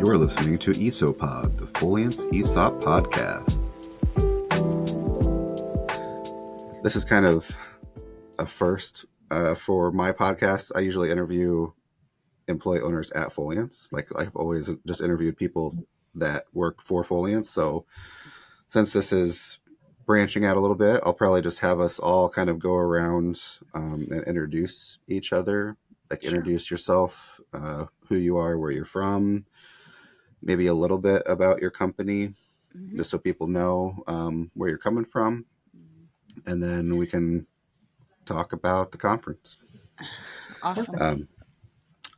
You're listening to ESOPOD, the Foliance ESOP podcast. This is kind of a first for my podcast. I usually interview employee owners at Foliance. Like I've always just interviewed people that work for Foliance. So since this is branching out a little bit, I'll probably just have us all kind of go around and introduce each other. Like introduce yourself, who you are, where you're from, maybe a little bit about your company, just so people know where you're coming from. And then we can talk about the conference. Awesome.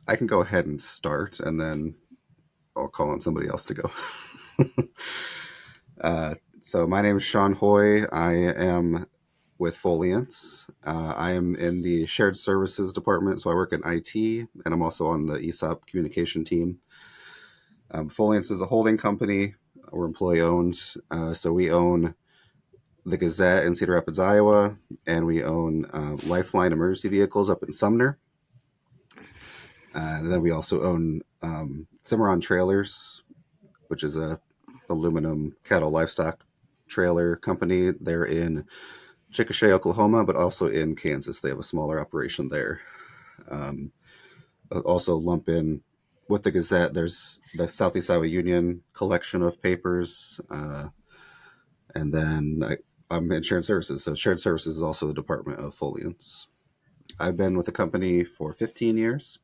I can go ahead and start, and then I'll call on somebody else to go. So my name is Sean Hoy. I am with Foliance. I am in the shared services department, so I work in IT, and I'm also on the ESOP communication team. Foliance is a holding company. We're employee owned, so we own the Gazette in Cedar Rapids, Iowa, and we own Lifeline emergency vehicles up in Sumner. And then we also own Cimarron Trailers, which is a aluminum cattle livestock trailer company. They're in Chickasha, Oklahoma, but also in Kansas. They have a smaller operation there. Also lump in with the Gazette, there's the Southeast Iowa Union collection of papers. And then I'm in shared services. So shared services is also a department of Foliance. I've been with the company for 15 years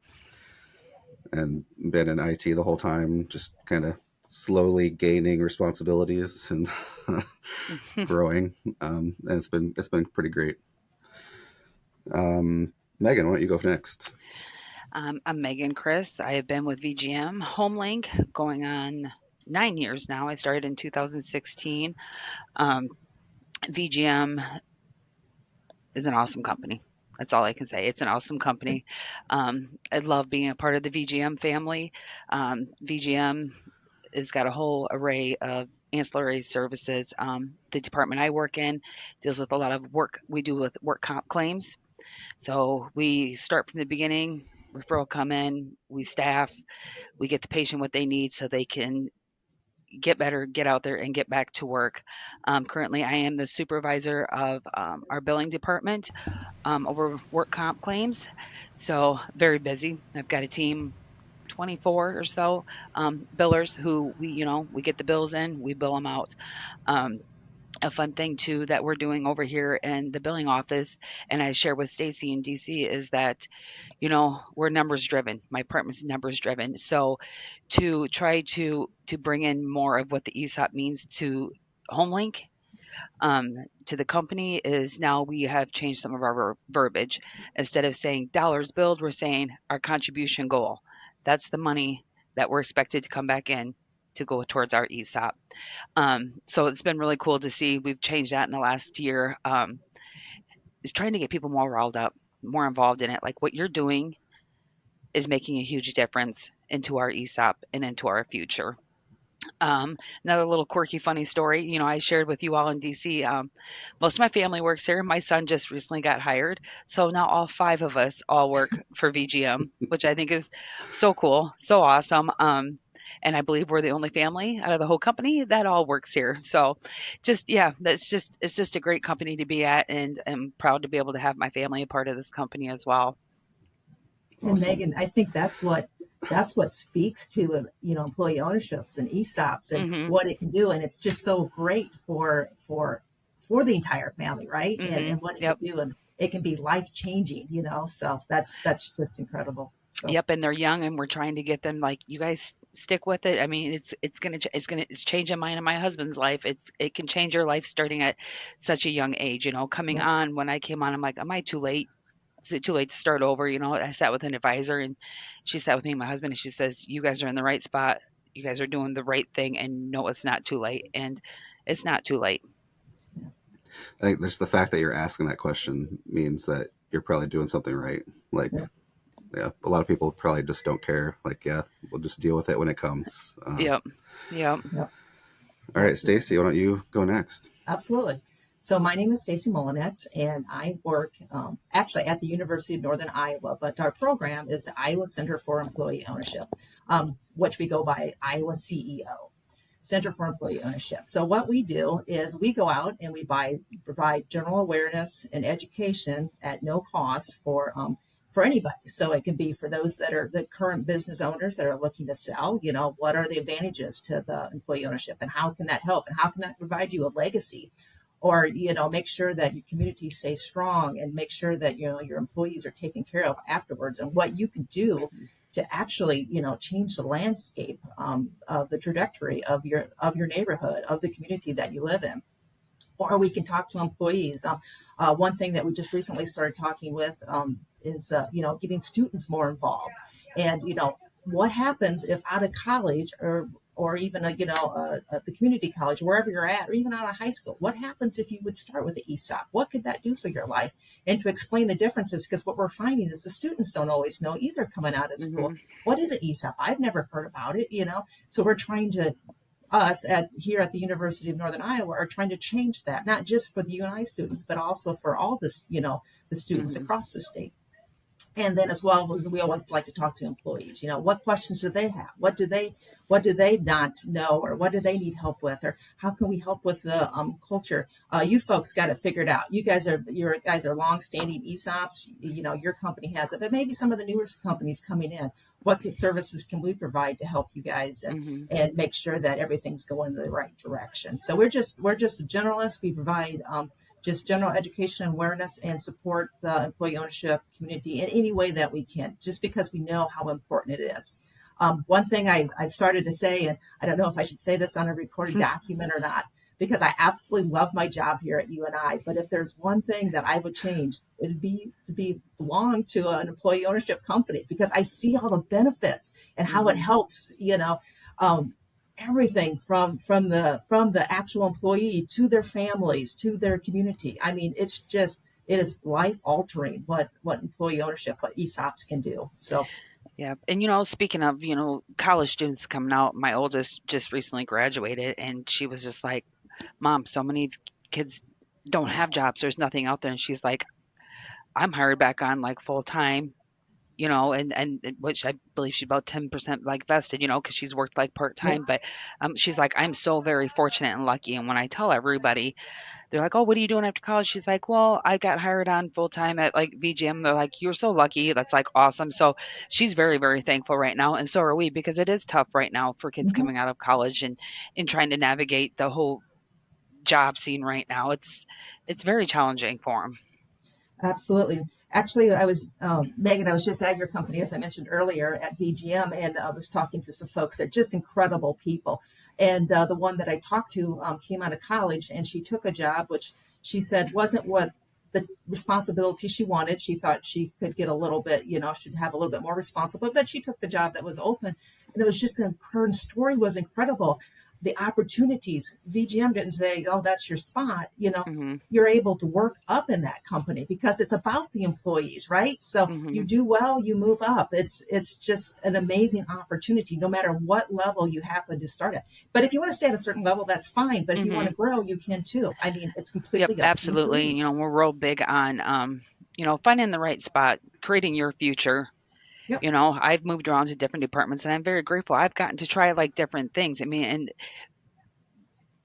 and been in IT the whole time, just kind of slowly gaining responsibilities and growing. And it's been pretty great. Megan, why don't you go next? I'm Megan Chris. I have been with VGM HomeLink going on 9 years now. I started in 2016. VGM is an awesome company. That's all I can say. It's an awesome company. I love being a part of the VGM family. VGM has got a whole array of ancillary services. The department I work in deals with a lot of work we do with work comp claims. So we start from the beginning, referral come in, we staff, we get the patient what they need so they can get better, get out there and get back to work. Currently, I am the supervisor of our billing department over work comp claims. So very busy. I've got a team 24 or so billers who we get the bills in, we bill them out. A fun thing too that we're doing over here in the billing office, and I share with Stacy in DC, is that we're numbers driven. My department's numbers driven. So to try to bring in more of what the ESOP means to HomeLink, to the company, is now we have changed some of our verbiage. Instead of saying dollars billed, we're saying our contribution goal. That's the money that we're expected to come back in to go towards our ESOP. So it's been really cool to see. We've changed that in the last year. Is trying to get people more riled up, more involved in it. Like what you're doing is making a huge difference into our ESOP and into our future. Another little quirky, funny story. I shared with you all in DC. Most of my family works here. My son just recently got hired, so now all five of us all work for VGM, which I think is so cool, so awesome. And I believe we're the only family out of the whole company that all works here. So, just yeah, it's just a great company to be at, and I'm proud to be able to have my family a part of this company as well. And Megan, I think that's what speaks to employee ownerships and ESOPs and what it can do, and it's just so great for the entire family, right? And what it can do, and it can be life changing, So that's just incredible. So. Yep, and they're young, and we're trying to get them like, you guys stick with it. I mean, it's changing mine and my husband's life. It can change your life starting at such a young age. Coming on, when I came on, I'm like, am I too late? Is it too late to start over? I sat with an advisor, and she sat with me and my husband, and she says, you guys are in the right spot. You guys are doing the right thing, and no, it's not too late. And it's not too late. I think there's the fact that you're asking that question means that you're probably doing something right. Like, yeah, a lot of people probably just don't care. Like, yeah, we'll just deal with it when it comes. Yep. All right, Stacy, why don't you go next? Absolutely. So my name is Stacy Mullinex, and I work actually at the University of Northern Iowa, but our program is the Iowa Center for Employee Ownership, which we go by Iowa CEO, Center for Employee Ownership. So what we do is we go out and we provide general awareness and education at no cost for anybody. So it can be for those that are the current business owners that are looking to sell, what are the advantages to the employee ownership and how can that help and how can that provide you a legacy? Or, make sure that your community stays strong and make sure that, your employees are taken care of afterwards and what you can do to actually, change the landscape of the trajectory of your neighborhood, of the community that you live in. Or we can talk to employees. One thing that we just recently started talking with is, getting students more involved. And, what happens if out of college or even the community college, wherever you're at, or even out of high school, what happens if you would start with the ESOP? What could that do for your life? And to explain the differences, because what we're finding is the students don't always know either coming out of school. What is an ESOP? I've never heard about it, So we're trying to here at the University of Northern Iowa are trying to change that, not just for the UNI students, but also for all this, the students across the state. And then as well as we always like to talk to employees, what questions do they have? What do they not know, or what do they need help with, or how can we help with the culture? You folks got it figured out. You guys are longstanding ESOPs. Your company has it, but maybe some of the newer companies coming in. What services can we provide to help you guys and make sure that everything's going in the right direction? So we're just generalists. We provide just general education and awareness and support the employee ownership community in any way that we can, just because we know how important it is. One thing I've started to say, and I don't know if I should say this on a recorded document or not, because I absolutely love my job here at UNI, but if there's one thing that I would change, it'd be to belong to an employee ownership company, because I see all the benefits and how it helps, everything from the actual employee to their families to their community. I mean, it is life altering what employee ownership, what ESOPs can do. So yeah. And speaking of, college students coming out, my oldest just recently graduated and she was just like, Mom, so many kids don't have jobs. There's nothing out there. And she's like, I'm hired back on like full time, and which I believe she's about 10% like vested, because she's worked like part yeah. time. But she's like, I'm so very fortunate and lucky. And when I tell everybody, they're like, oh, what are you doing after college? She's like, well, I got hired on full time at like VGM. They're like, you're so lucky. That's like awesome. So she's very, very thankful right now. And so are we, because it is tough right now for kids Mhm. coming out of college and trying to navigate the whole job scene right now. It's very challenging for them. Absolutely. Actually, I was, Megan, I was just at your company, as I mentioned earlier, at VGM, and I was talking to some folks. They're just incredible people. And the one that I talked to came out of college, and she took a job which she said wasn't what the responsibility she wanted. She thought she could get a little bit, should have a little bit more responsibility, but she took the job that was open. And it was just, her story was incredible. The opportunities, VGM didn't say, oh, that's your spot. You're able to work up in that company because it's about the employees, right? So you do well, you move up. It's just an amazing opportunity, no matter what level you happen to start at. But if you want to stay at a certain level, that's fine. But if you want to grow, you can too. I mean, it's completely Yep, up to the absolutely. employee. We're real big on finding the right spot, creating your future. Yep. I've moved around to different departments and I'm very grateful. I've gotten to try like different things. I mean, and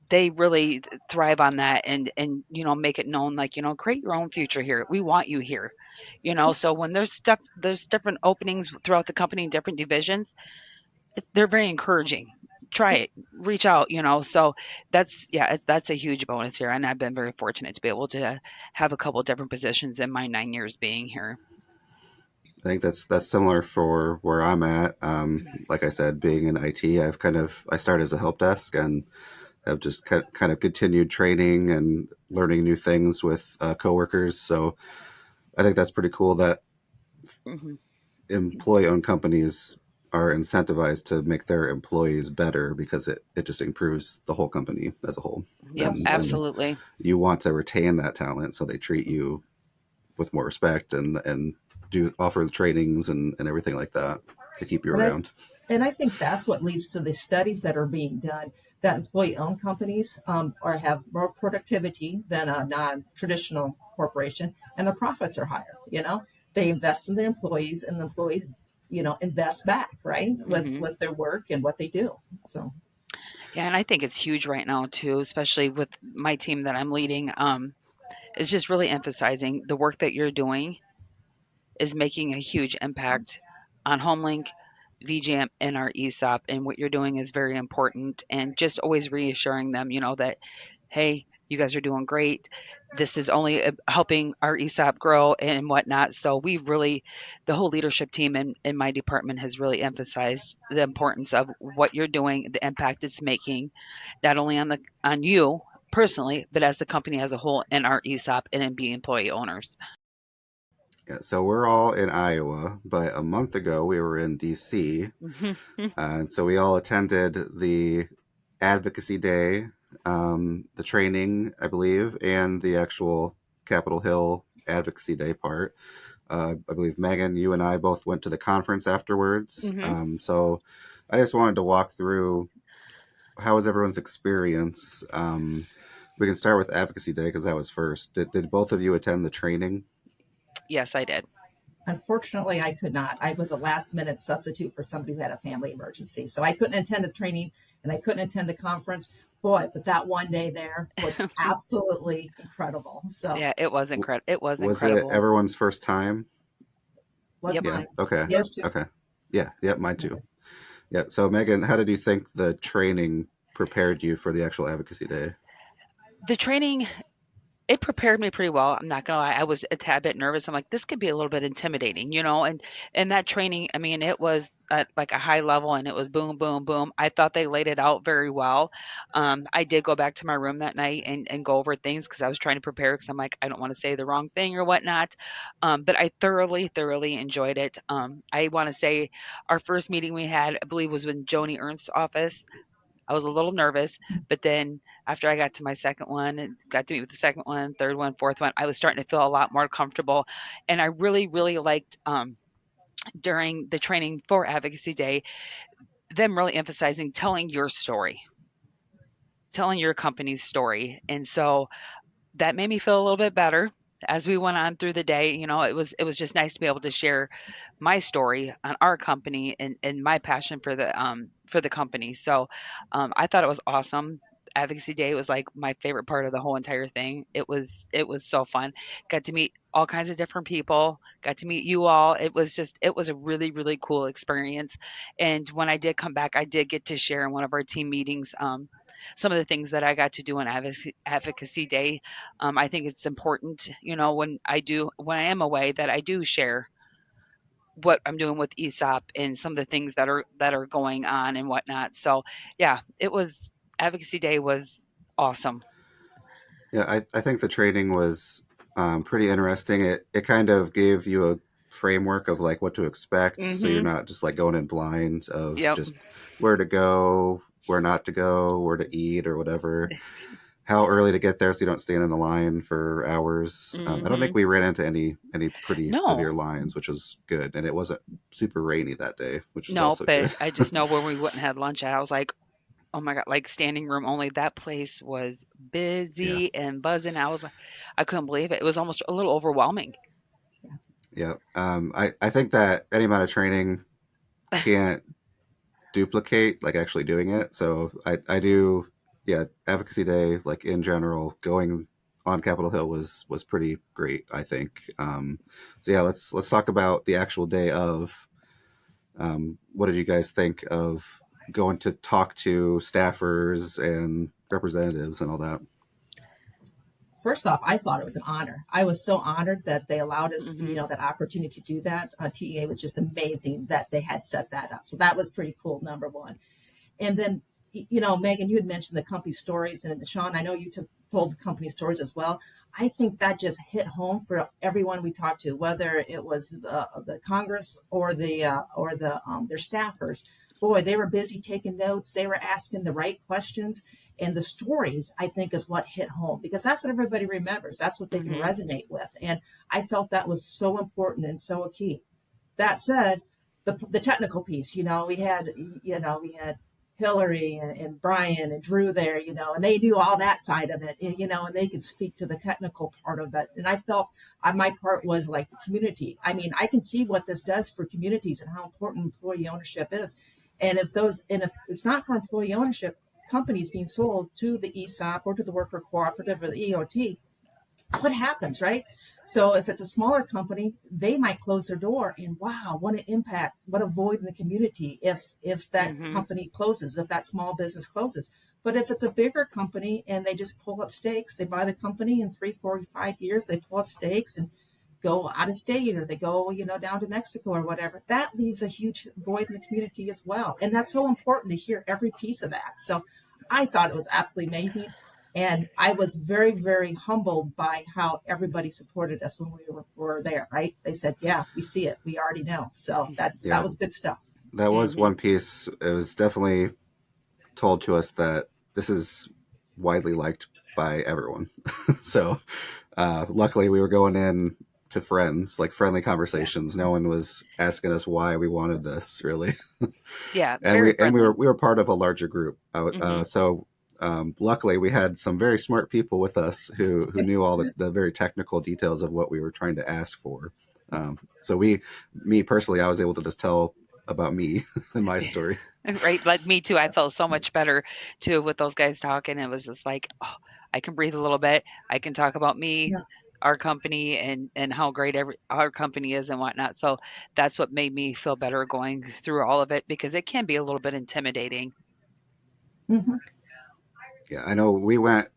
they really thrive on that and make it known like, create your own future here. We want you here. So when there's different openings throughout the company in different divisions, they're very encouraging. Try Yep. it, reach out, so that's a huge bonus here. And I've been very fortunate to be able to have a couple different positions in my 9 years being here. I think that's similar for where I'm at. Like I said, being in IT, I started as a help desk and have just kind of continued training and learning new things with coworkers. So I think that's pretty cool that hmm employee-owned companies are incentivized to make their employees better because it just improves the whole company as a whole. Yep, And absolutely. you want to retain that talent, so they treat you with more respect and do offer the trainings and everything like that to keep you And I, around. and I think that's what leads to the studies that are being done. that employee-owned companies or have more productivity than a non-traditional corporation, and the profits are higher. They invest in the employees, and the employees, invest back, right, with their work and what they do. So. Yeah, and I think it's huge right now too, especially with my team that I'm leading. Is just really emphasizing the work that you're doing is making a huge impact on HomeLink, VGM, and our ESOP. And what you're doing is very important. And just always reassuring them, that, hey, you guys are doing great. This is only helping our ESOP grow and whatnot. So the whole leadership team in my department has really emphasized the importance of what you're doing, the impact it's making, not only on you personally, but as the company as a whole and our ESOP and in being employee owners. Yeah, so we're all in Iowa, but a month ago we were in DC, and so we all attended the Advocacy Day, the training, I believe, and the actual Capitol Hill Advocacy Day part. I believe Megan, you and I both went to the conference afterwards. So I just wanted to walk through how was everyone's experience. We can start with Advocacy Day because that was first. Did both of you attend the training? Yes, I did. Unfortunately, I could not. I was a last minute substitute for somebody who had a family emergency. So I couldn't attend the training and I couldn't attend the conference. Boy, but that one day there was absolutely incredible. So Yeah, it was incredible. It was Was it incredible. everyone's first time? Was Yep. Yeah. mine. Okay. Yours too. Okay. Yeah. Yep. Mine too. Yeah. So Megan, how did you think the training prepared you for the actual Advocacy Day? The training, it prepared me pretty well. I'm not gonna lie. I was a tad bit nervous. I'm like, this could be a little bit intimidating, and that training, I mean, it was at like a high level and it was boom, boom, boom. I thought they laid it out very well. I did go back to my room that night and go over things because I was trying to prepare because I'm like, I don't want to say the wrong thing or whatnot. But I thoroughly, thoroughly enjoyed it. I want to say our first meeting we had, I believe, was in Joni Ernst's office. I was a little nervous, but then after I got to my second one and got to meet with the second one, third one, fourth one, I was starting to feel a lot more comfortable. And I really, really liked during the training for Advocacy Day, them really emphasizing telling your story, telling your company's story. And so that made me feel a little bit better as we went on through the day. It was just nice to be able to share my story on our company and my passion for the company. So I thought it was awesome. Advocacy Day was like my favorite part of the whole entire thing. It was so fun. Got to meet all kinds of different people. Got to meet you all. It was a really, really cool experience. And when I did come back, I did get to share in one of our team meetings some of the things that I got to do on Advocacy Day. I think it's important, when I am away, that I do share what I'm doing with ESOP and some of the things that are going on and whatnot. So yeah, Advocacy Day was awesome. Yeah, I think the training was pretty interesting. It kind of gave you a framework of like what to expect, so you're Mhm. not just like going in blind of Yep. just where to go, where not to go, where to eat or whatever. How early to get there so you don't stand in the line for hours. I don't think Mhm. we ran into any pretty No. severe lines, which was good, and it wasn't super rainy that day, which is No, also but good. I just know when we went and had lunch at, I was like, oh my god, like standing room only. That place was Yeah, busy and buzzing. I was like, I couldn't believe it. It was almost a little overwhelming. yeah. I think that any amount of training can't duplicate like actually doing it. So I do, yeah. Advocacy Day, like in general, going on Capitol Hill was pretty great. I think. So yeah, let's talk about the actual day of. What did you guys think of going to talk to staffers and representatives and all that? First off, I thought it was an honor. I was so honored that they allowed us, Mhm. that opportunity to do that. TEA was just amazing that they had set that up. So that was pretty cool, number one. And then, Megan, you had mentioned the company stories, and Sean, I know you told the company stories as well. I think that just hit home for everyone we talked to, whether it was the Congress or their staffers. Boy, they were busy taking notes. They were asking the right questions, and the stories, I think, is what hit home because that's what everybody remembers. That's what they can Mhm. resonate with, and I felt that was so important and so key. That said, the technical piece, we had Hillary and Brian and Drew there, and they knew all that side of it, and they could speak to the technical part of it. And I felt my part was like the community. I mean, I can see what this does for communities and how important employee ownership is. And if it's not for employee ownership, companies being sold to the ESOP or to the worker cooperative or the EOT, what happens, right? So if it's a smaller company, they might close their door, and wow, what an impact, what a void in the community if that company closes, if that small business closes. But if it's a bigger company and they just pull up stakes, they buy the company in 3, 4, 5 years, they pull up stakes and go out of state, or they go, down to Mexico or whatever, that leaves a huge void in the community as well. And that's so important to hear every piece of that. So I thought it was absolutely amazing. And I was very, very humbled by how everybody supported us when we were there, right? They said, yeah, we see it. We already know. So that was good stuff. That was one piece. It was definitely told to us that this is widely liked by everyone. So luckily we were going in to friends, like friendly conversations. No one was asking us why we wanted this, really. Yeah. And we were part of a larger group. So luckily we had some very smart people with us who knew all the very technical details of what we were trying to ask for. So me personally, I was able to just tell about me and my story. Right. Like me too. I felt so much better too with those guys talking. It was just like, oh, I can breathe a little bit. I can talk about me, Yeah. our company, and how great our company is and whatnot. So that's what made me feel better going through all of it, because it can be a little bit intimidating. Mm-hmm. Yeah, I know we went.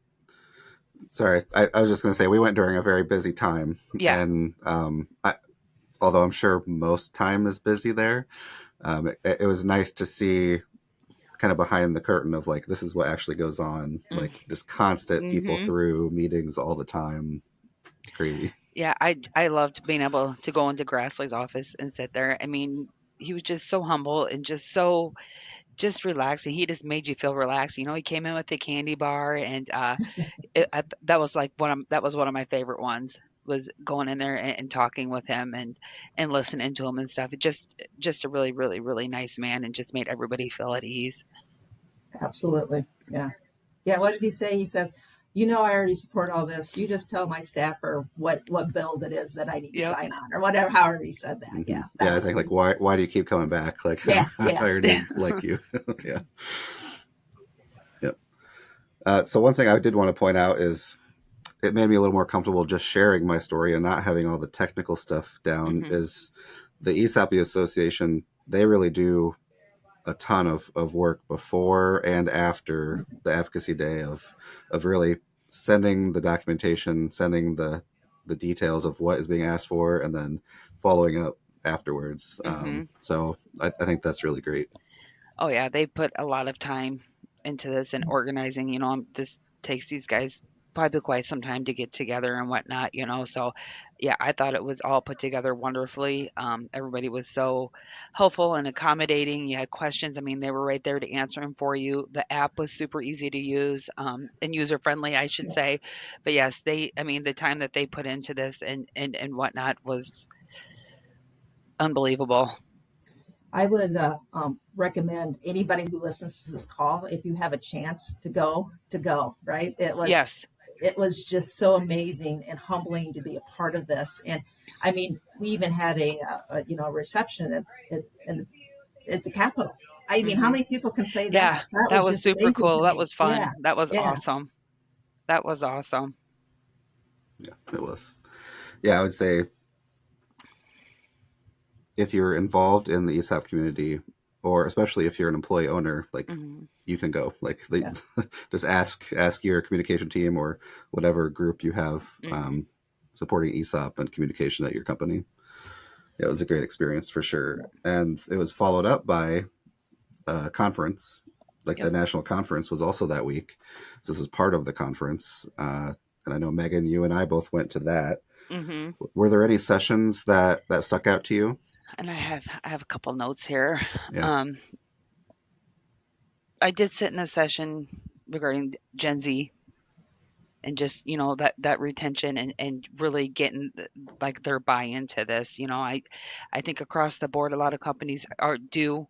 Sorry, I was just going to say we went during a very busy time, Yeah. and although I'm sure most time is busy there, it was nice to see kind of behind the curtain of like this is what actually goes on, like just constant people Mm-hmm. through meetings all the time. It's crazy. Yeah, I loved being able to go into Grassley's office and sit there. I mean, he was just so humble and just relaxing. He just made you feel relaxed. He came in with the candy bar, and that was like that was one of my favorite ones, was going in there and talking with him and listening to him and stuff. It just a really, really, really nice man, and just made everybody feel at ease. Absolutely. Yeah. Yeah. What did he say? He says, I already support all this. You just tell my staffer what bills it is that I need to Yep. sign on, or whatever, however he said that. Yeah. Yeah, I think like why do you keep coming back? Like Yeah. I Yeah. already like you. Yeah. Yep. So one thing I did want to point out is it made me a little more comfortable just sharing my story and not having all the technical stuff down. Hmm. Is the ESOP Association, they really do a ton of work before and after the advocacy day of really sending the documentation, sending the details of what is being asked for, and then following up afterwards. Hmm. So I think that's really great. Oh yeah, they put a lot of time into this and organizing. This takes these guys probably quite some time to get together and whatnot. So yeah, I thought it was all put together wonderfully. Everybody was so helpful and accommodating. You had questions, I mean, they were right there to answer them for you. The app was super easy to use, and user friendly, I should say. But yes, I mean, the time that they put into this and whatnot was unbelievable. I would recommend anybody who listens to this call, if you have a chance to go, right? Yes. It was just so amazing and humbling to be a part of this. And I mean, we even had a reception at the Capitol. I mean, how Hmm. many people can say Yeah, that? That that was was just super amazing to cool. That me. was Yeah. fun. That was Yeah. awesome. That was awesome. Yeah, it was. Yeah, I would say if you're involved in the ESOP community, or especially if you're an employee owner, like Mhm. you can go. Like Yeah. just ask your communication team or whatever group you have Mhm. supporting ESOP and communication at your company. Yeah, it was a great experience for sure, and it was followed up by a conference. Like the Yep. national conference was also that week, so this is part of the conference. And I know Megan, you and I both went to that. Mhm. Were there any sessions that stuck out to you? And I have a couple notes here. Yeah. Um, I did sit in a session regarding Gen Z, and just that retention and really getting like their buy into this. I think across the board, a lot of companies are do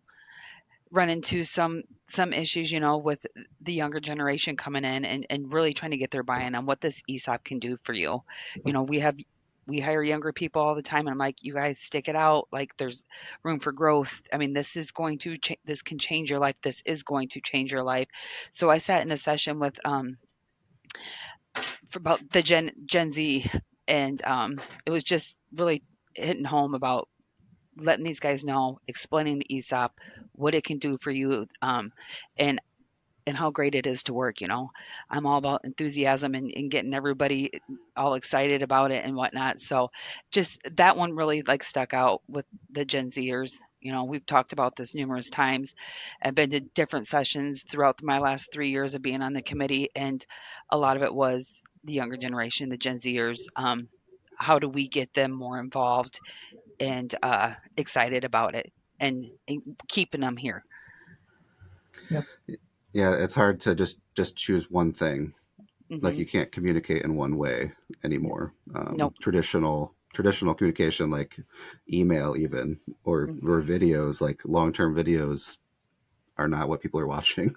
run into some issues, with the younger generation coming in and really trying to get their buy-in on what this ESOP can do for you. We hire younger people all the time, and I'm like, you guys stick it out. Like, there's room for growth. I mean, this can change your life. This is going to change your life. So I sat in a session with for about the Gen Z, and it was just really hitting home about letting these guys know, explaining the ESOP, what it can do for you, and and how great it is to work. I'm all about enthusiasm and getting everybody all excited about it and whatnot. So just that one really like stuck out with the Gen Zers. We've talked about this numerous times. I've been to different sessions throughout my last 3 years of being on the committee, and a lot of it was the younger generation, the Gen Zers. How do we get them more involved and excited about it, and keeping them here? Yep. Yeah, it's hard to just choose one thing. Like, Hmm. you can't communicate in one way anymore. Nope. Traditional communication, like email even, or Hmm. videos, like long-term videos, are not what people are watching.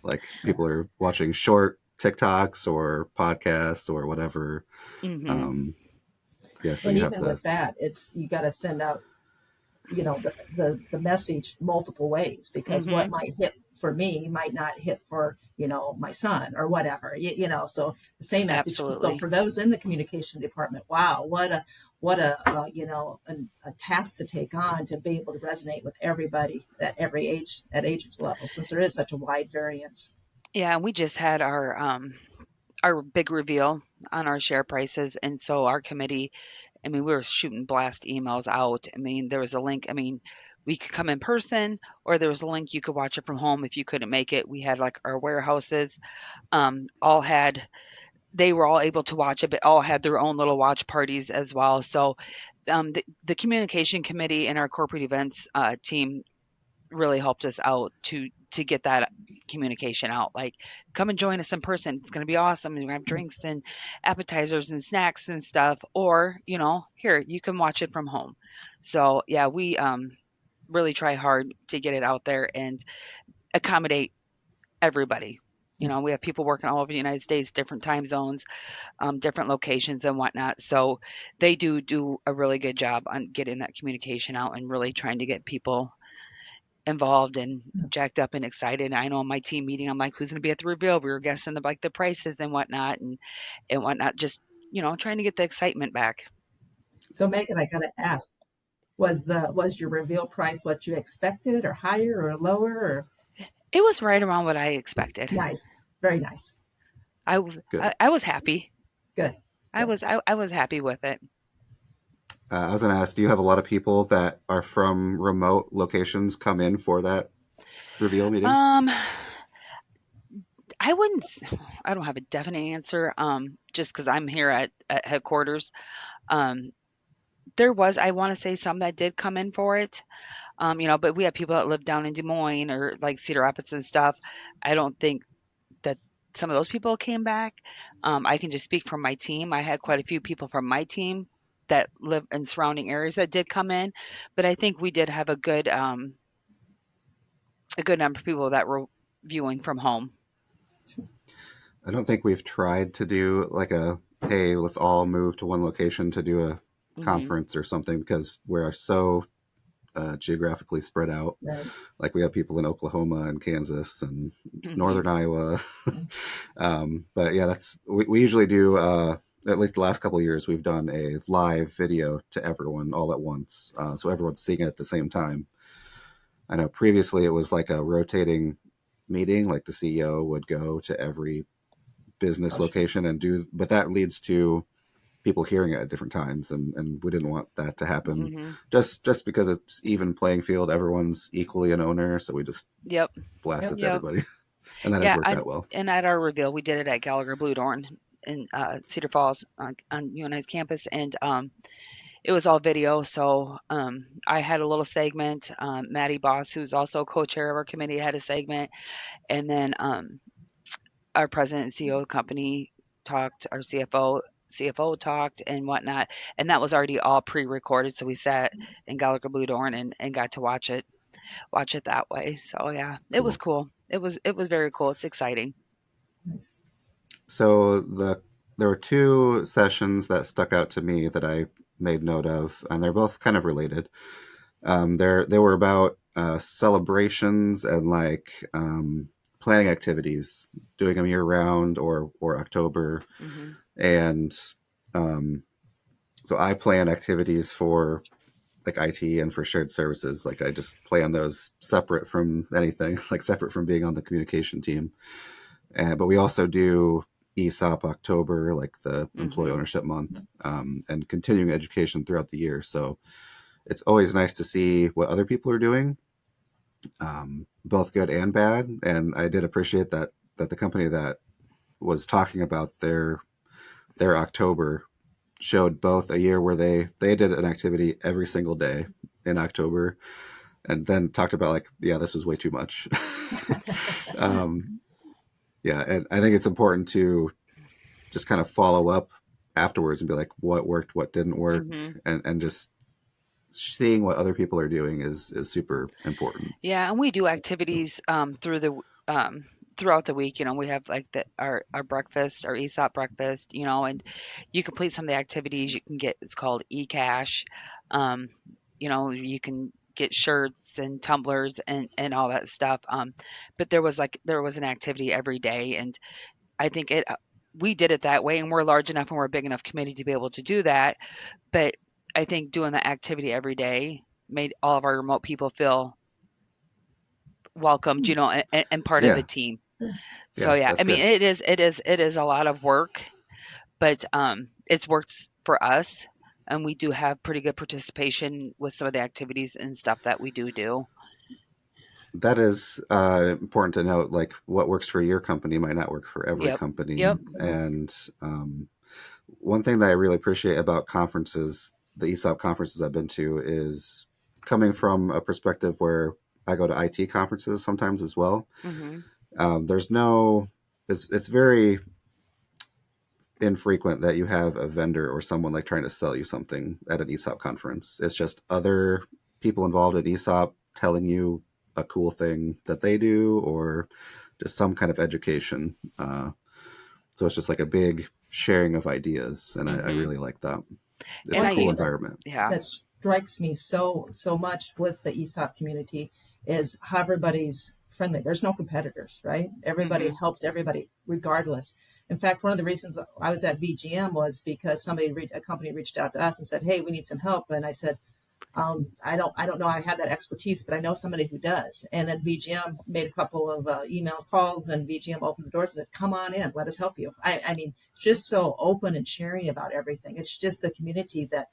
Like, Yeah. people are watching short TikToks or podcasts or whatever. Hmm. Um, yeah, so And you have even to. with that, it's you got to send out the message multiple ways, because what Hmm. might hit for me might not hit for my son or whatever, so the same message. So Absolutely. for those in the communication department, wow, what a a task to take on, to be able to resonate with everybody at every age, at age level, since there is such a wide variance. Yeah, and we just had our big reveal on our share prices, and so our committee, I mean, we were shooting blast emails out. I mean, there was a link. I mean, we could come in person, or there was a link you could watch it from home if you couldn't make it. We had like our warehouses, all had they were all able to watch it, but all had their own little watch parties as well. So the communication committee and our corporate events team really helped us out to get that communication out. Like, come and join us in person. It's going to be awesome. We're going to have drinks and appetizers and snacks and stuff. Or, here, you can watch it from home. So, yeah, we really try hard to get it out there and accommodate everybody. We have people working all over the United States, different time zones, different locations and whatnot. So they do a really good job on getting that communication out and really trying to get people involved and jacked up and excited. I know in my team meeting, I'm like, who's going to be at the reveal? We were guessing the prices and whatnot and whatnot. Just trying to get the excitement back. So Megan, I gotta ask, was your reveal price what you expected, or higher or lower, or? It was right around what I expected. Nice, very nice. Good. I was happy. Good, good. I was happy with it. I was going to ask, do you have a lot of people that are from remote locations come in for that reveal meeting? Um, I wouldn't. I don't have a definite answer. Just because I'm here at headquarters. Um, there was, I want to say, some that did come in for it. But we have people that live down in Des Moines or like Cedar Rapids and stuff. I don't think that some of those people came back. I can just speak from my team. I had quite a few people from my team that live in surrounding areas that did come in, but I think we did have a good number of people that were viewing from home. I don't think we've tried to do like a, hey, let's all move to one location to do a Hmm. conference or something, because we're so geographically spread out. Right. Like, we have people in Oklahoma and Kansas and Hmm. northern Iowa. But yeah, we usually do. At least the last couple of years, we've done a live video to everyone all at once, so everyone's seeing it at the same time. I know previously it was like a rotating meeting, like the CEO would go to every business Oh, sure. location and do, but that leads to people hearing it at different times, and we didn't want that to happen. Hmm. Just because it's even playing field, everyone's equally an owner, so we just Yep. blast Yep. it to Yep. everybody, and that has Yeah. worked out well. And at our reveal, we did it at Gallagher Blue Dorn in Cedar Falls on UNI's campus, and it was all video. So I had a little segment. Maddie Boss, who's also co-chair of our committee, had a segment, and then our president and CEO of the company talked. Our CFO talked and whatnot, and that was already all pre-recorded. So we sat in Gallagher Blue Dorn and got to watch it. watch it that way. So yeah, it was Cool. cool. It was very cool. It's exciting. Nice. So there were two sessions that stuck out to me that I made note of, and they're both kind of related. They were about celebrations and planning activities, doing them year round or October, Hmm. and um, so I plan activities for like IT and for shared services. Like I just plan those separate from anything, like separate from being on the communication team. But we also do ESOP October, like the employee Hmm. ownership month, and continuing education throughout the year. So it's always nice to see what other people are doing, both good and bad. And I did appreciate that the company that was talking about their October showed both a year where they did an activity every single day in October, and then talked about like, yeah, this was way too much. um, yeah, and I think it's important to just kind of follow up afterwards and be like, what worked, what didn't work, Hmm. and just seeing what other people are doing is super important. Yeah, and we do activities um, throughout the week. We have like our breakfast, our ESOP breakfast. And you complete some of the activities. You can get, it's called e-cash. Um, you can get shirts and tumblers and all that stuff. But there was an activity every day, and I think we did it that way, and we're large enough and we're a big enough committee to be able to do that. But I think doing the activity every day made all of our remote people feel welcomed, and part of the Yeah, team. So yeah, yeah, that's I mean, good. it is a lot of work, but it's worked for us, and we do have pretty good participation with some of the activities and stuff that we do. That is important to note. Like, what works for your company might not work for every Yep. company. Yep. And one thing that I really appreciate about conferences, the ESOP conferences I've been to, is coming from a perspective where I go to IT conferences sometimes as well. Mhm. There's no, it's very infrequent that you have a vendor or someone like trying to sell you something at an ESOP conference. It's just other people involved in ESOP telling you a cool thing that they do, or just some kind of education. So it's just like a big sharing of ideas, and I Mhm. really like that. It's And a One cool thing environment. yeah. that strikes me so much with the ESOP community is how everybody's friendly. There's no competitors, right? Everybody Mhm. helps everybody regardless. In fact, one of the reasons I was at VGM was because a company reached out to us and said, "Hey, we need some help." And I said, I don't know. I have that expertise, but I know somebody who does. And then VGM made a couple of email calls, and VGM opened the doors and said, "Come on in, let us help you." I mean, just so open and sharing about everything. It's just a community that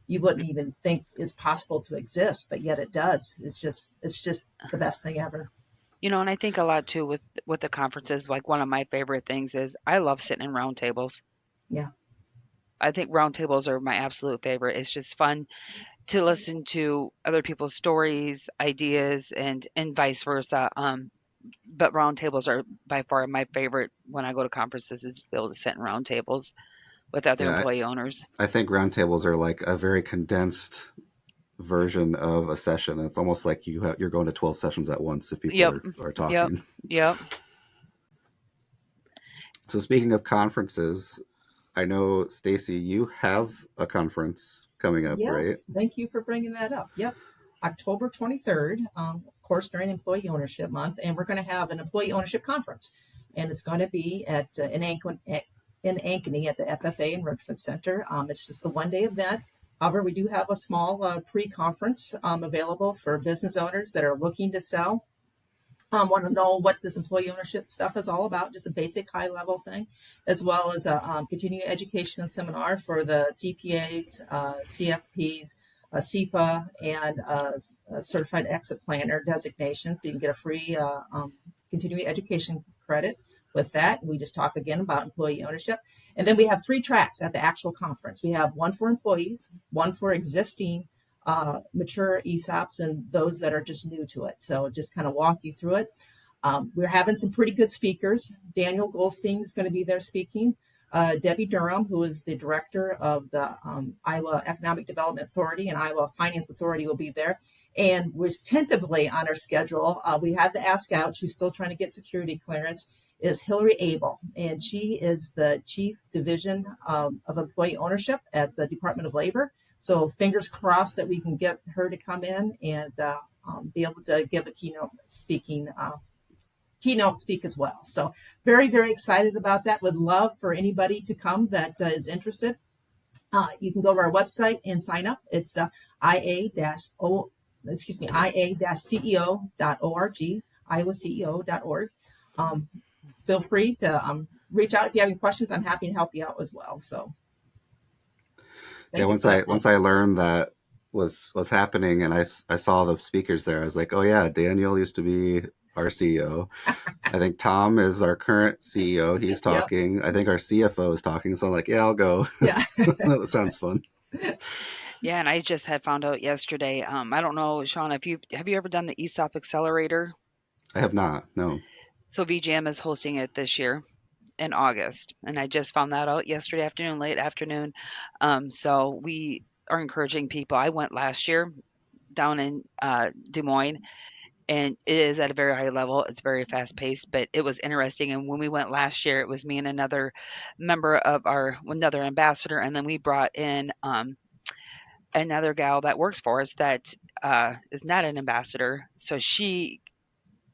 you wouldn't even think is possible to exist, but yet it does. It's just the best thing ever. And I think a lot too with the conferences. Like one of my favorite things is I love sitting in round tables. Yeah. I think round tables are my absolute favorite. It's just fun to listen to other people's stories, ideas, and vice versa. But round tables are by far my favorite when I go to conferences, is to be able to sit in round tables with other Yeah, employee owners. I think roundtables are like a very condensed version of a session. It's almost like you're going to 12 sessions at once if people Yep. are Yep. talking. Yep. So speaking of conferences, I know Stacy, you have a conference coming up, right? Yes. Thank you for bringing that up. Yep. October 23rd, of course, during Employee Ownership Month, and we're going to have an Employee Ownership Conference, and it's going to be in Ankeny at the FFA Enrichment Center. It's just a one-day event. However, we do have a small pre-conference available for business owners that are looking to sell. Want to know what this employee ownership stuff is all about, just a basic high level thing, as well as a continuing education seminar for the CPAs, CFPs, CEPA, and a certified exit planner designation. So you can get a free continuing education credit with that. We just talk again about employee ownership. And then we have three tracks at the actual conference. We have one for employees, one for existing mature ESOPs, and those that are just new to it. So just kind of walk you through it. We're having some pretty good speakers. Daniel Goldstein is going to be there speaking. Debbie Durham, who is the director of the Iowa Economic Development Authority and Iowa Finance Authority, will be there. and was tentatively on our schedule. We had to ask out. She's still trying to get security clearance. Is Hillary Abel, and she is the Chief Division of Employee Ownership at the Department of Labor. So fingers crossed that we can get her to come in and be able to give a keynote speak as well. So very, very excited about that. Would love for anybody to come that is interested. You can go to our website and sign up. It's ia-ceo.org, iowaceo.org. Feel free to reach out if you have any questions. I'm happy to help you out as well. So, once I learned that was happening and I saw the speakers there, I was like, oh yeah, Daniel used to be our CEO. I think Tom is our current CEO. He's talking. Yep. I think our CFO is talking. So I'm like, yeah, I'll go. Yeah, that sounds fun. Yeah, and I just had found out yesterday. I don't know, Sean, have you ever done the ESOP Accelerator? I have not. No. So VGM is hosting it this year in August, and I just found that out yesterday afternoon, late afternoon. So we are encouraging people. I went last year down in Des Moines, and it is at a very high level. It's very fast paced, but it was interesting. And when we went last year, it was me and another member of another ambassador, and then we brought in another gal that works for us that is not an ambassador. So she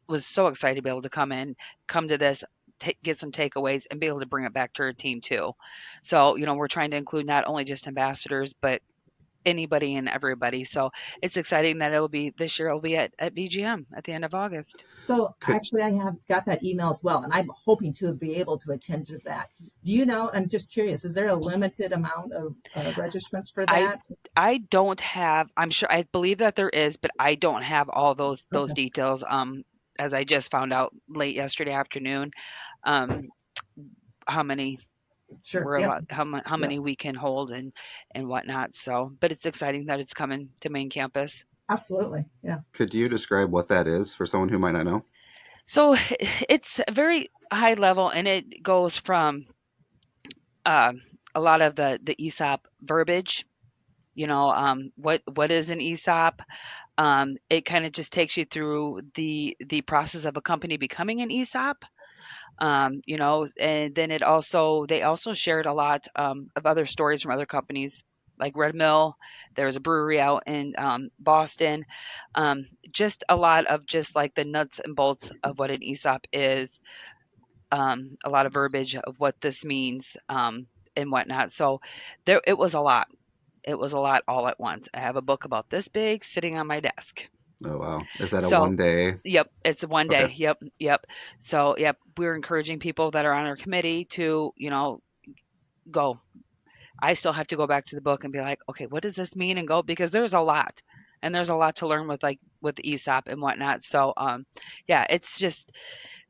was so excited to be able to come to this, get some takeaways, and be able to bring it back to her team too. So, we're trying to include not only just ambassadors, but anybody and everybody. So it's exciting that this year it'll be at VGM at the end of August. So actually I have got that email as well, and I'm hoping to be able to attend to that. Do you know, I'm just curious, is there a limited amount of registrants for that? I don't have, I believe that there is, but I don't have all those details. As I just found out late yesterday afternoon, how many how many we can hold and whatnot. So, but it's exciting that it's coming to main campus. Absolutely. Yeah. Could you describe what that is for someone who might not know? So it's very high level, and it goes from a lot of the ESOP verbiage. What is an ESOP? It kind of just takes you through the process of a company becoming an ESOP. And then they also shared a lot of other stories from other companies like Red Mill. There was a brewery out in Boston. Just a lot of just like the nuts and bolts of what an ESOP is, a lot of verbiage of what this means, and whatnot. So it was a lot. It was a lot all at once. I have a book about this big sitting on my desk. Oh, wow. Is that a one day? Yep. It's a one day. Okay. Yep. So, we're encouraging people that are on our committee to, go. I still have to go back to the book and be like, okay, what does this mean? And go, because there's a lot, and there's a lot to learn with ESOP and whatnot. So, it's just,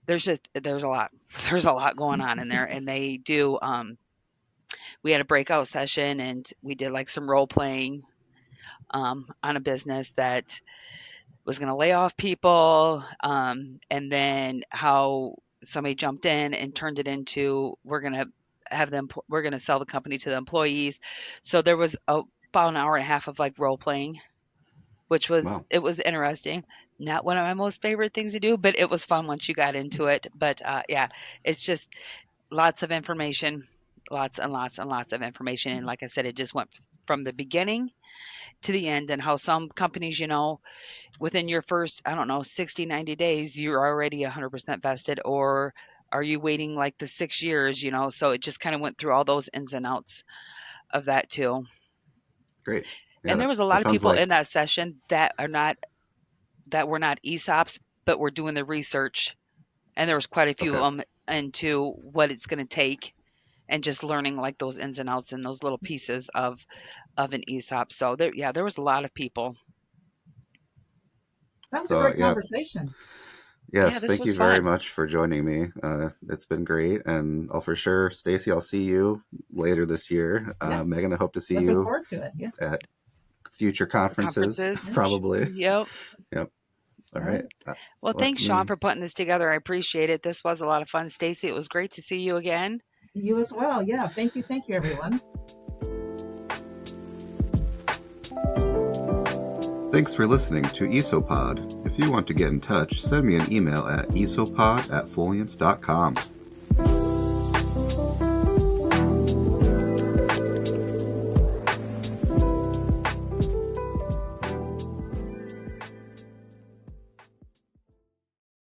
there's a lot, there's a lot going on in there, and they do, we had a breakout session and we did like some role playing, on a business that was going to lay off people, and then how somebody jumped in and turned it into we're going to sell the company to the employees. So there was about an hour and a half of like role playing, which was It was interesting. Not one of my most favorite things to do, but it was fun once you got into it. But it's just lots of information, lots and lots and lots of information. And like I said, it just went from the beginning to the end, and how some companies, within your first, I don't know, 60, 90 days, you're already 100% vested, or are you waiting like the 6 years, So it just kind of went through all those ins and outs of that too. Great. Yeah, and there was a lot of people in that session that were not ESOPs, but were doing the research, and there was quite a few of them into what it's going to take, and just learning like those ins and outs and those little pieces of an ESOP. So there was a lot of people. That was a great conversation. Yes, thank you very much for joining me. It's been great, and I'll for sure, Stacy, I'll see you later this year. Megan, I hope to see you forward to it. At future conferences. Probably. Yep. All right. Well, thanks, Sean, for putting this together. I appreciate it. This was a lot of fun. Stacy, it was great to see you again. You as well. Yeah. Thank you, everyone. Thanks for listening to ESOPOD. If you want to get in touch, send me an email at esopod@foliance.com.